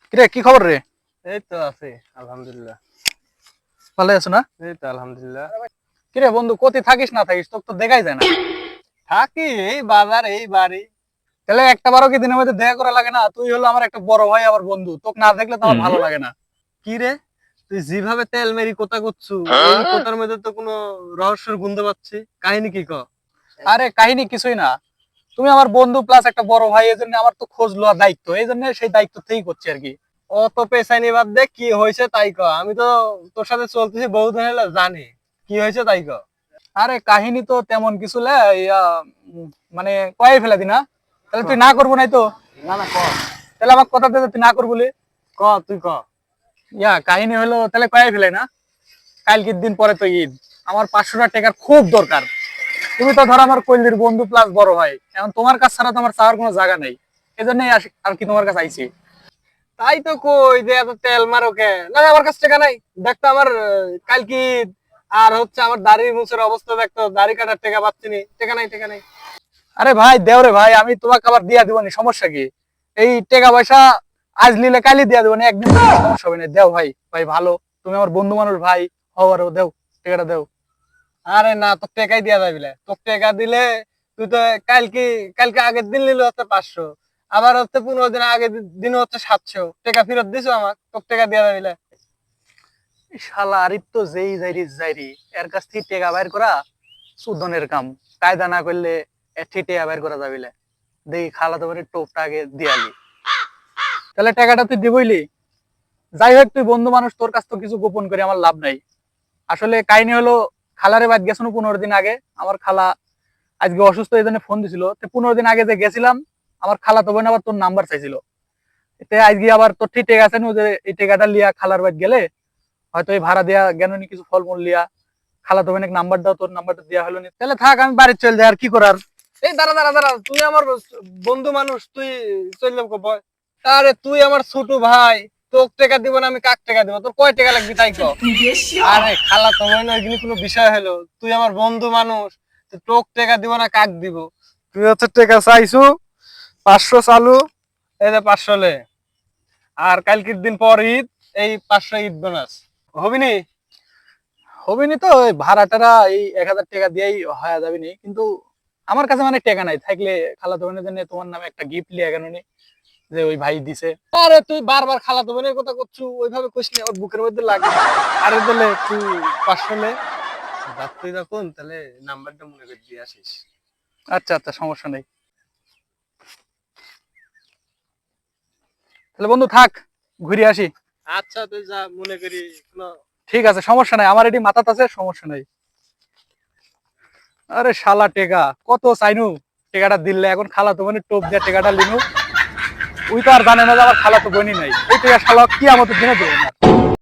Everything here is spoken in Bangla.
কিরে কি খবর রে? এই তো আছে আলহামদুলিল্লাহ। ভালো আছো না? এই তো আলহামদুলিল্লাহ। কিরে বন্ধু, কোথায় থাকিস না থাকিস তোকে তো দেখাই যায় না। থাকি এই বাজার এই বাড়ি। তাহলে একটা বারও কি দিনের মধ্যে দেখা করা লাগে না? তুই হলো আমার একটা বড় ভাই, আমার বন্ধু, তোকে না দেখলে তো আমার ভালো লাগে না। কি রে, তুই যেভাবে তেল মেরি কথা করছু, এই কথার মধ্যে তো কোনো রহস্যের গন্ধ পাচ্ছি। কাহিনী কি ক? আরে কাহিনী কিছুই না, তুমি আমার বন্ধু প্লাস একটা বড় ভাই, এই জন্য আমার তো খোঁজ লওয়ার দায়িত্ব, এই জন্য সেই দায়িত্ব থেকেই করছি আর কি। অত পেছাইনি বাদ দে, কি হয়েছে তাই ক। আমি তো তোর সাথে চলতেছি বহুদিন হলো, জানি কি হয়েছে তাই ক। আরে কাহিনী তো তেমন কিছু লে মানে কয়ে ফেলে দিনা। তাহলে তুই না করবো নাই তো? না না ক। তাহলে আমার কথা দিতে তুই না করবো বলে। ক তুই ক। কাহিনী হলো তাহলে কয়ে ফেলে না। কালকের দিন পরে তো ঈদ, আমার 500 টাকার খুব দরকার। তুমি তো ধর আমার কইলির বন্ধু প্লাস বড় ভাই, এখন তোমার কাছ ছাড়া তো আমার চাওয়ার কোনো জায়গা নেই। এই জন্যই আর কি তোমার কাছে আইছি। তাই তো কই যে এত তেল মারো কে। না না, আমার কাছে টাকা নাই। দেখতো আমার কালকে ঈদ, আর হচ্ছে আমার দাড়ি মুছের অবস্থা দেখতো, দাড়ি কাটার টাকা পাচ্ছি নি। টাকা নাই টাকা নাই। আরে ভাই দেও রে ভাই, আমি তোমাকে আবার দিয়া দিবনি, সমস্যা কি? এই টাকা পয়সা আজ নিলে কালই দিয়া দিবনি, একদিন দিলে সমস্যা হবে না। দেও ভাই, ভাই ভালো, তুমি আমার বন্ধু মানুষ ভাই হওয়ার, দেও টাকাটা দেও। আরে না, তোর টাকাই দিয়া যাবে। তোর টাকা দিলে তুই তো কালকে কালকে আগের দিন নিলে হচ্ছে 500, আবার হচ্ছে 15 দিন আগের দিন হচ্ছে 700 টাকা ফেরত দিছো আমার। তোর টাকা দিয়া যাবে। এই শালা আরিফ তো যেই যাইরি যাইরি, এর কাছ থেকে টাকা বাইর করা সুদনের কাম। কায়দা না করলে এর থেকে টাকা বাইর করা যাবে না। দেখি খালা তোমার টোপটা আগে দিয়ালি, তাহলে টাকাটা তুই দিবইলি। যাই হোক, তুই বন্ধু মানুষ, তোর কাছ তো কিছু গোপন করে আমার লাভ নাই। আসলে কাহিনী হলো, খালারে বাদ গেছিল 15 দিন আগে। আমার খালা আজকে অসুস্থ, এই জন্য ফোন দিছিল। 15 দিন আগে যে গেছিলাম, আমার খালা তো বোন আবার তোর নাম্বার চাইছিল। এতে আজকে আবার তোর ঠিক টেকা আছে না, যে এই টেকাটা লিয়া খালার বাদ গেলে হয়তো এই ভাড়া দেয়া জ্ঞান কিছু ফলমূল লিয়া খালা তো বোনের নাম্বার দাও, তোর নাম্বারটা দেওয়া হলো না। তাহলে থাক, আমি বাড়ি চল যাই, আর কি করার। এই দাঁড়া দাঁড়া দাঁড়া, তুই আমার বন্ধু মানুষ, তুই চললাম কো বয়। আরে তুই আমার ছোট ভাই, তোর টাকা দিব না আমি কাক টাকা দিব? তোর কয় টাকা লাগবে তাই কর। আরে খালা তো হয় না, এগুলি কোনো বিষয় হলো? তুই আমার বন্ধু মানুষ, তোর টাকা দিব না কাক দিব? তুই হচ্ছে টাকা চাইছু 500 চালু, এই যে 500 লে। আর কালকের দিন পর ঈদ, এই 500 ঈদ বোনাস হবিনি। হবিনি তো, ওই ভাড়া টাড়া এই 1000 টাকা দিয়েই হয়ে যাবে নি, কিন্তু আমার কাছে মানে টাকা নাই। থাকলে খালা তো বোনের জন্য তোমার নামে একটা গিফট লিয়া কেন নি, যে ওই ভাই দিছে। আরে তুই বারবার খালাতো বোনের কথা করছু, ওইভাবে কইস না, ওর বুকের মধ্যে লাগে। আরে তাহলে তুই 500 লে যাচ্ছি যখন, তাহলে নাম্বারটা মনে করে দিয়ে আসিস। আচ্ছা আচ্ছা, সমস্যা নেই। তাহলে বন্ধু থাক, ঘুরে আসি। আচ্ছা তুই যা, মনে করি কোনো। ঠিক আছে, সমস্যা নাই, আমার এটি মাথাতে আছে, সমস্যা নাই। আরে শালা টেকা কত চাইনু, টেকাটা দিলে এখন খালা তো মানে টোপ দিয়ে টেকাটা লিনু। ওই তো আর জানে না যে আমার খালা তো বোনই নাই, এই টেকা শালা কি আমাদের দিনে দেবে না।